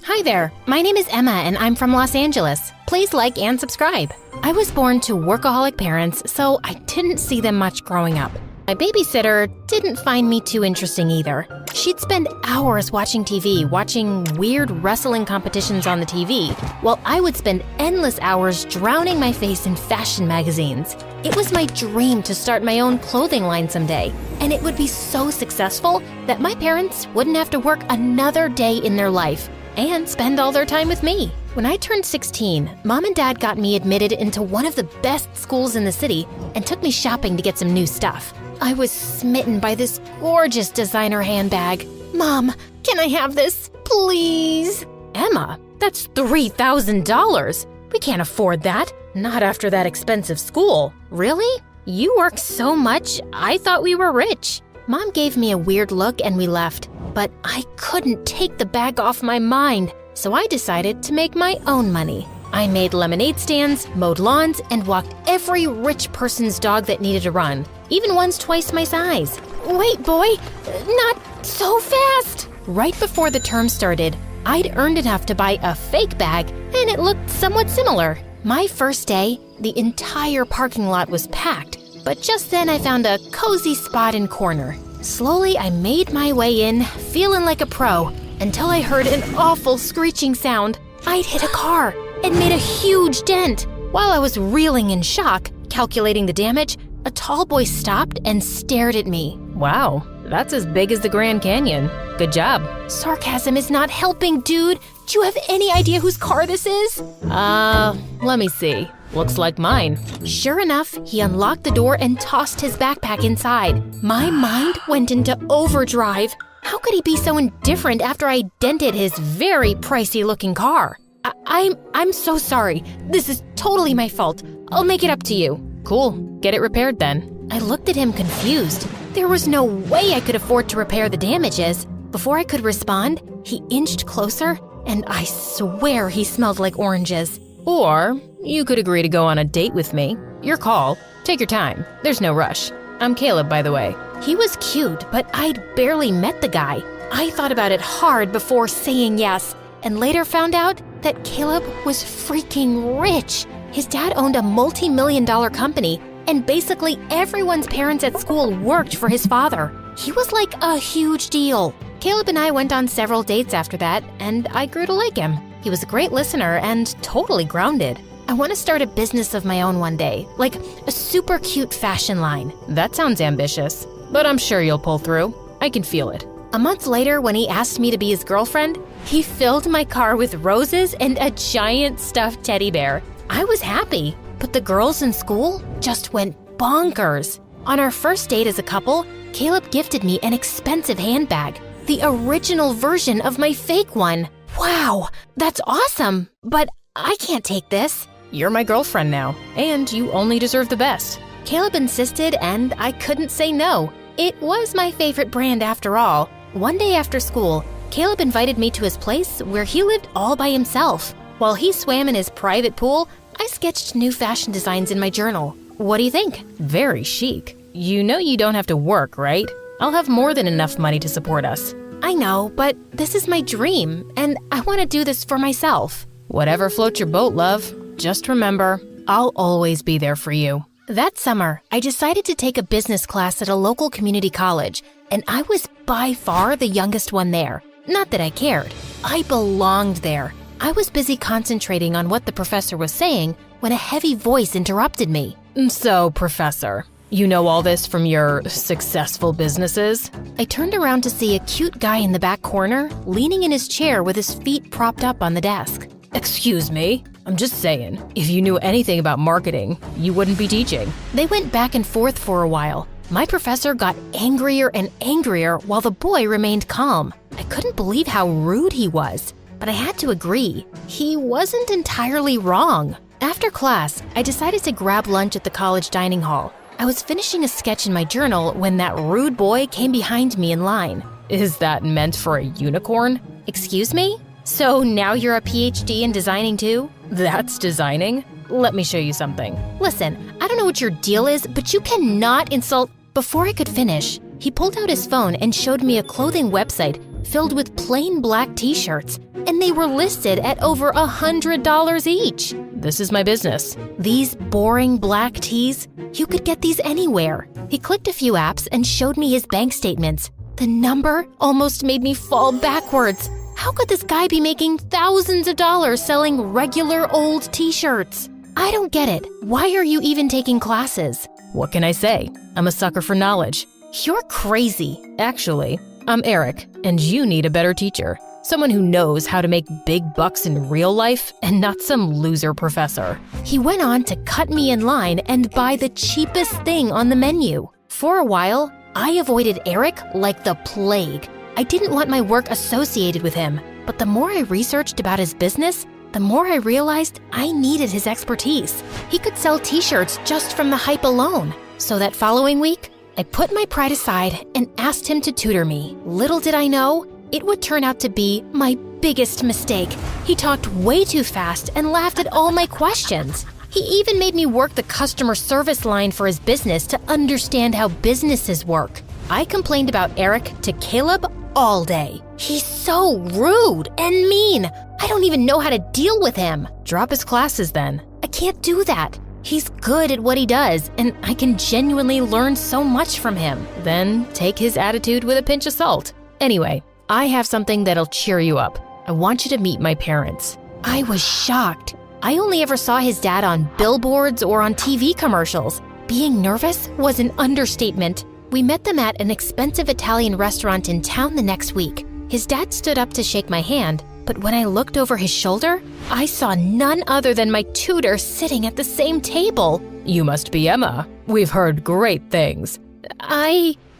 Hi there, my name is Emma and I'm from Los Angeles. Please like and subscribe. I was born to workaholic parents, so I didn't see them much growing up. My babysitter didn't find me too interesting either. She'd spend hours watching TV, watching weird wrestling competitions on the TV, while I would spend endless hours drowning my face in fashion magazines. It was my dream to start my own clothing line someday, and it would be so successful that my parents wouldn't have to work another day in their life and spend all their time with me. When I turned 16, Mom and Dad got me admitted into one of the best schools in the city and took me shopping to get some new stuff. I was smitten by this gorgeous designer handbag. Mom, can I have this, please? Emma, that's $3,000. We can't afford that. Not after that expensive school. Really? You work so much, I thought we were rich. Mom gave me a weird look and we left, but I couldn't take the bag off my mind, so I decided to make my own money. I made lemonade stands, mowed lawns, and walked every rich person's dog that needed a run, even ones twice my size. Wait, boy, not so fast! Right before the term started, I'd earned enough to buy a fake bag, and it looked somewhat similar. My first day, the entire parking lot was packed, but just then I found a cozy spot in corner. Slowly, I made my way in, feeling like a pro, until I heard an awful screeching sound. I'd hit a car and made a huge dent. While I was reeling in shock, calculating the damage, a tall boy stopped and stared at me. Wow, that's as big as the Grand Canyon. Good job. Sarcasm is not helping, dude. Do you have any idea whose car this is? Let me see. Looks like mine. Sure enough, he unlocked the door and tossed his backpack inside. My mind went into overdrive. How could he be so indifferent after I dented his very pricey-looking car? I'm so sorry. This is totally my fault. I'll make it up to you. Cool. Get it repaired then. I looked at him confused. There was no way I could afford to repair the damages. Before I could respond, he inched closer, and I swear he smelled like oranges. Or you could agree to go on a date with me. Your call. Take your time. There's no rush. I'm Caleb, by the way. He was cute, but I'd barely met the guy. I thought about it hard before saying yes, and later found out that Caleb was freaking rich. His dad owned a multi-million-dollar company, and basically everyone's parents at school worked for his father. He was like a huge deal. Caleb and I went on several dates after that, and I grew to like him. He was a great listener and totally grounded. I want to start a business of my own one day, like a super cute fashion line. That sounds ambitious, but I'm sure you'll pull through. I can feel it. A month later, when he asked me to be his girlfriend, he filled my car with roses and a giant stuffed teddy bear. I was happy, but the girls in school just went bonkers. On our first date as a couple, Caleb gifted me an expensive handbag, the original version of my fake one. Wow, that's awesome, but I can't take this. You're my girlfriend now, and you only deserve the best. Caleb insisted, and I couldn't say no. It was my favorite brand after all. One day after school, Caleb invited me to his place where he lived all by himself. While he swam in his private pool, I sketched new fashion designs in my journal. What do you think? Very chic. You know you don't have to work, right? I'll have more than enough money to support us. I know, but this is my dream, and I want to do this for myself. Whatever floats your boat, love. Just remember, I'll always be there for you. That summer, I decided to take a business class at a local community college, and I was by far the youngest one there. Not that I cared. I belonged there. I was busy concentrating on what the professor was saying when a heavy voice interrupted me. So, Professor, you know all this from your successful businesses? I turned around to see a cute guy in the back corner, leaning in his chair with his feet propped up on the desk. Excuse me? I'm just saying, if you knew anything about marketing, you wouldn't be teaching. They went back and forth for a while. My professor got angrier and angrier while the boy remained calm. I couldn't believe how rude he was, but I had to agree. He wasn't entirely wrong. After class, I decided to grab lunch at the college dining hall. I was finishing a sketch in my journal when that rude boy came behind me in line. Is that meant for a unicorn? Excuse me? So now you're a PhD in designing too? That's designing? Let me show you something. Listen, I don't know what your deal is, but you cannot insult. Before I could finish, he pulled out his phone and showed me a clothing website filled with plain black t-shirts, and they were listed at over $100 each. This is my business. These boring black tees, you could get these anywhere. He clicked a few apps and showed me his bank statements. The number almost made me fall backwards. How could this guy be making thousands of dollars selling regular old t-shirts? I don't get it. Why are you even taking classes? What can I say? I'm a sucker for knowledge. You're crazy. Actually, I'm Eric, and you need a better teacher. Someone who knows how to make big bucks in real life and not some loser professor. He went on to cut me in line and buy the cheapest thing on the menu. For a while, I avoided Eric like the plague. I didn't want my work associated with him, but the more I researched about his business, the more I realized I needed his expertise. He could sell t-shirts just from the hype alone. So that following week, I put my pride aside and asked him to tutor me. Little did I know, it would turn out to be my biggest mistake. He talked way too fast and laughed at all my questions. He even made me work the customer service line for his business to understand how businesses work. I complained about Eric to Caleb all day. He's so rude and mean. I don't even know how to deal with him. Drop his classes then. I can't do that. He's good at what he does, and I can genuinely learn so much from him. Then take his attitude with a pinch of salt. Anyway, I have something that'll cheer you up. I want you to meet my parents. I was shocked. I only ever saw his dad on billboards or on TV commercials. Being nervous was an understatement. We met them at an expensive Italian restaurant in town the next week. His dad stood up to shake my hand, but when I looked over his shoulder, I saw none other than my tutor sitting at the same table. You must be Emma. We've heard great things.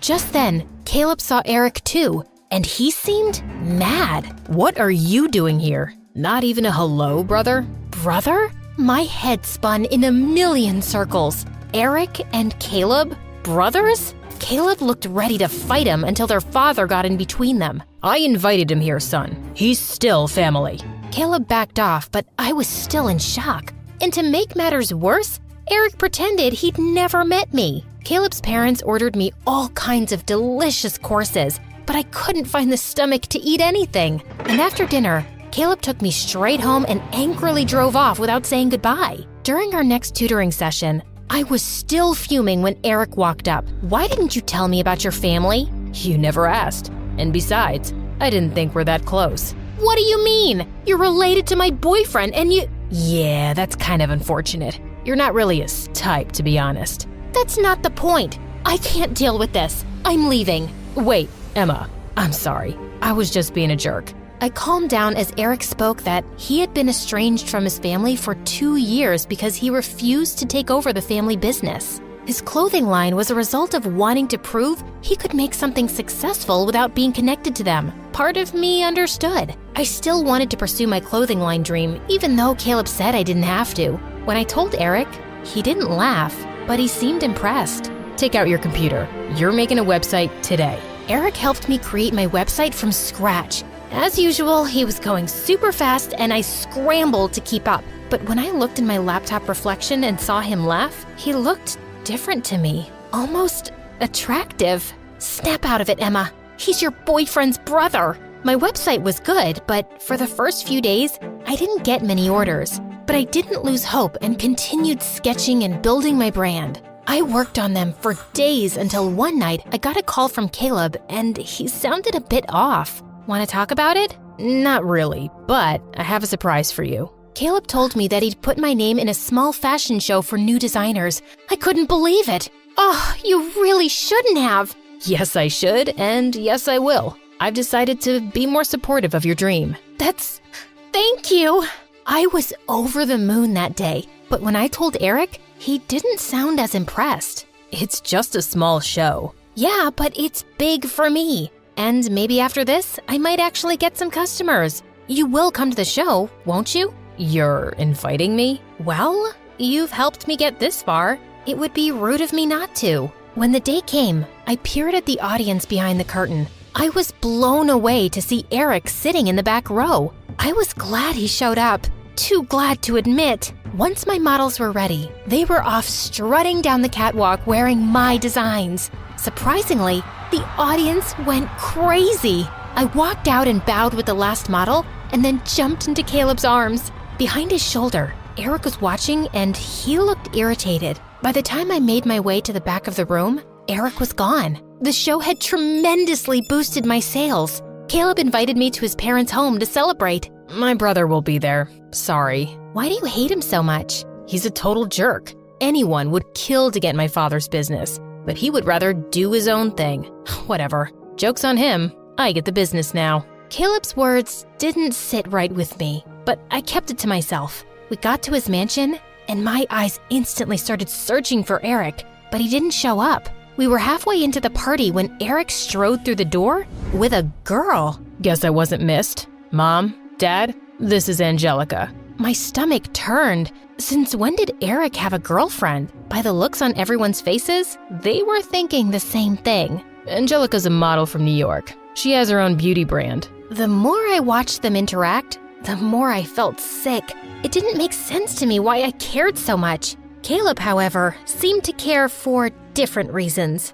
Just then, Caleb saw Eric too, and he seemed mad. What are you doing here? Not even a hello, brother? Brother? My head spun in a million circles. Eric and Caleb? Brothers? Caleb looked ready to fight him until their father got in between them. I invited him here, son. He's still family. Caleb backed off, but I was still in shock. And to make matters worse, Eric pretended he'd never met me. Caleb's parents ordered me all kinds of delicious courses, but I couldn't find the stomach to eat anything. And after dinner, Caleb took me straight home and angrily drove off without saying goodbye. During our next tutoring session, I was still fuming when Eric walked up. Why didn't you tell me about your family? You never asked. And besides, I didn't think we're that close. What do you mean? You're related to my boyfriend and you… Yeah, that's kind of unfortunate. You're not really his type, to be honest. That's not the point. I can't deal with this. I'm leaving. Wait, Emma, I'm sorry. I was just being a jerk. I calmed down as Eric spoke that he had been estranged from his family for 2 years because he refused to take over the family business. His clothing line was a result of wanting to prove he could make something successful without being connected to them. Part of me understood. I still wanted to pursue my clothing line dream, even though Caleb said I didn't have to. When I told Eric, he didn't laugh, but he seemed impressed. Take out your computer. You're making a website today. Eric helped me create my website from scratch. As usual, he was going super fast and I scrambled to keep up. But when I looked in my laptop reflection and saw him laugh, he looked different to me, almost attractive. Snap out of it, Emma. He's your boyfriend's brother. My website was good, but for the first few days, I didn't get many orders. But I didn't lose hope and continued sketching and building my brand. I worked on them for days until one night I got a call from Caleb and he sounded a bit off. Want to talk about it? Not really, but I have a surprise for you. Caleb told me that he'd put my name in a small fashion show for new designers. I couldn't believe it. Oh, you really shouldn't have. Yes, I should, and yes, I will. I've decided to be more supportive of your dream. Thank you. I was over the moon that day, but when I told Eric, he didn't sound as impressed. It's just a small show. Yeah, but it's big for me. And maybe after this, I might actually get some customers. You will come to the show, won't you? You're inviting me? Well, you've helped me get this far. It would be rude of me not to. When the day came, I peered at the audience behind the curtain. I was blown away to see Eric sitting in the back row. I was glad he showed up. Too glad to admit. Once my models were ready, they were off strutting down the catwalk wearing my designs. Surprisingly, the audience went crazy. I walked out and bowed with the last model and then jumped into Caleb's arms. Behind his shoulder, Eric was watching and he looked irritated. By the time I made my way to the back of the room, Eric was gone. The show had tremendously boosted my sales. Caleb invited me to his parents' home to celebrate. My brother will be there. Sorry. Why do you hate him so much? He's a total jerk. Anyone would kill to get my father's business, but he would rather do his own thing. Whatever. Joke's on him. I get the business now. Caleb's words didn't sit right with me, but I kept it to myself. We got to his mansion, and my eyes instantly started searching for Eric, but he didn't show up. We were halfway into the party when Eric strode through the door with a girl. Guess I wasn't missed. Mom, Dad, this is Angelica. My stomach turned. Since when did Eric have a girlfriend? By the looks on everyone's faces, they were thinking the same thing. Angelica's a model from New York. She has her own beauty brand. The more I watched them interact, the more I felt sick. It didn't make sense to me why I cared so much. Caleb, however, seemed to care for different reasons.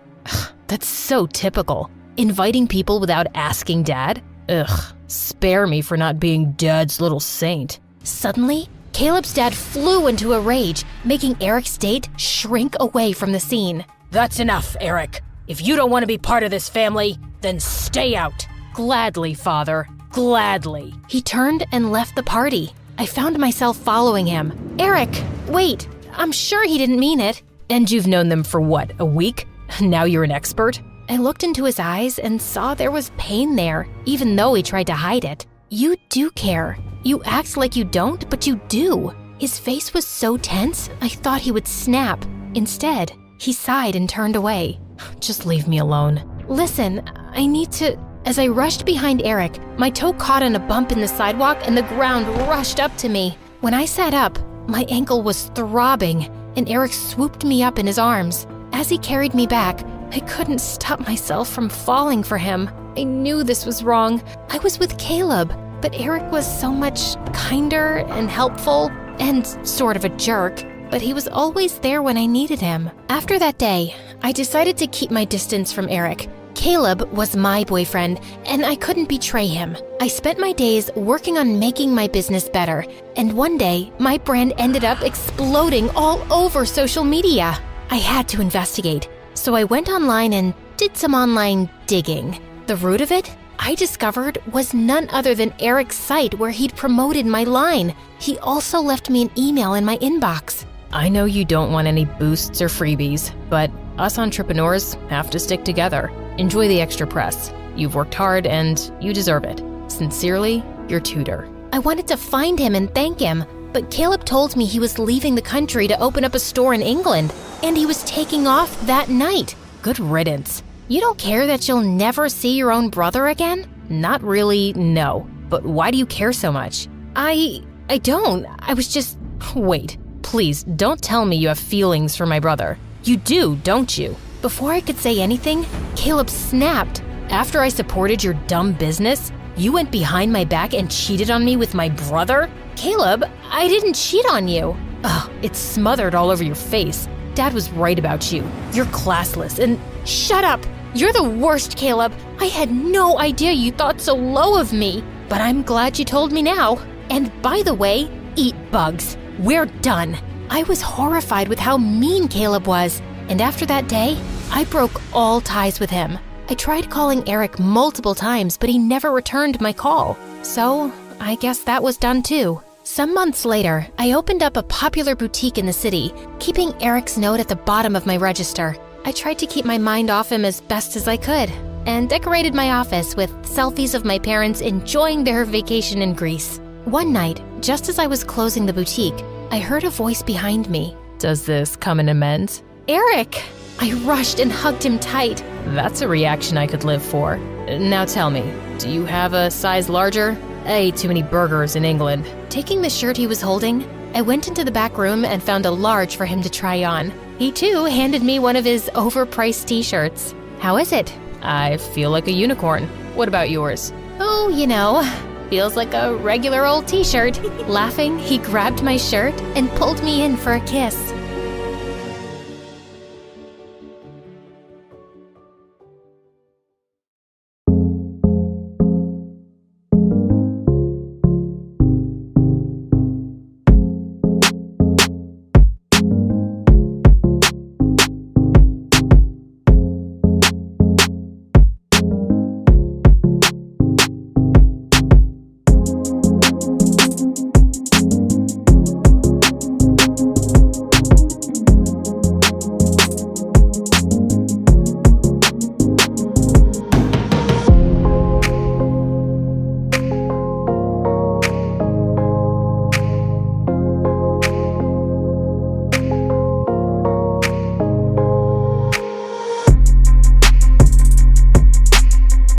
That's so typical. Inviting people without asking Dad? Ugh, spare me for not being Dad's little saint. Suddenly, Caleb's dad flew into a rage, making Eric's date shrink away from the scene. That's enough, Eric. If you don't want to be part of this family, then stay out. Gladly, Father. Gladly. He turned and left the party. I found myself following him. Eric, wait. I'm sure he didn't mean it. And you've known them for what, a week? Now you're an expert? I looked into his eyes and saw there was pain there, even though he tried to hide it. You do care. You act like you don't, but you do. His face was so tense, I thought he would snap. Instead, he sighed and turned away. Just leave me alone. Listen, I need to... As I rushed behind Eric, my toe caught on a bump in the sidewalk and the ground rushed up to me. When I sat up, my ankle was throbbing, and Eric swooped me up in his arms. As he carried me back, I couldn't stop myself from falling for him. I knew this was wrong. I was with Caleb, but Eric was so much kinder and helpful and sort of a jerk, but he was always there when I needed him. After that day, I decided to keep my distance from Eric. Caleb was my boyfriend, and I couldn't betray him. I spent my days working on making my business better, and one day, my brand ended up exploding all over social media. I had to investigate, so I went online and did some online digging. The root of it, I discovered, was none other than Eric's site where he'd promoted my line. He also left me an email in my inbox. I know you don't want any boosts or freebies, but us entrepreneurs have to stick together. Enjoy the extra press. You've worked hard and you deserve it. Sincerely, your tutor. I wanted to find him and thank him, but Caleb told me he was leaving the country to open up a store in England, and he was taking off that night. Good riddance. You don't care that you'll never see your own brother again? Not really, no. But why do you care so much? I don't. I was just... Wait, please, don't tell me you have feelings for my brother. You do, don't you? Before I could say anything, Caleb snapped. After I supported your dumb business, you went behind my back and cheated on me with my brother? Caleb, I didn't cheat on you. Ugh, it's smothered all over your face. Dad was right about you. You're classless and... Shut up! You're the worst, Caleb. I had no idea you thought so low of me. But I'm glad you told me now. And by the way, eat bugs. We're done. I was horrified with how mean Caleb was. And after that day, I broke all ties with him. I tried calling Eric multiple times, but he never returned my call. So, I guess that was done too. Some months later, I opened up a popular boutique in the city, keeping Eric's note at the bottom of my register. I tried to keep my mind off him as best as I could, and decorated my office with selfies of my parents enjoying their vacation in Greece. One night, just as I was closing the boutique, I heard a voice behind me. Does this come in amends? Eric! I rushed and hugged him tight. That's a reaction I could live for. Now tell me, do you have a size larger? I ate too many burgers in England. Taking the shirt he was holding, I went into the back room and found a large for him to try on. He too handed me one of his overpriced t-shirts. How is it? I feel like a unicorn. What about yours? Oh, you know, feels like a regular old t-shirt. Laughing, he grabbed my shirt and pulled me in for a kiss.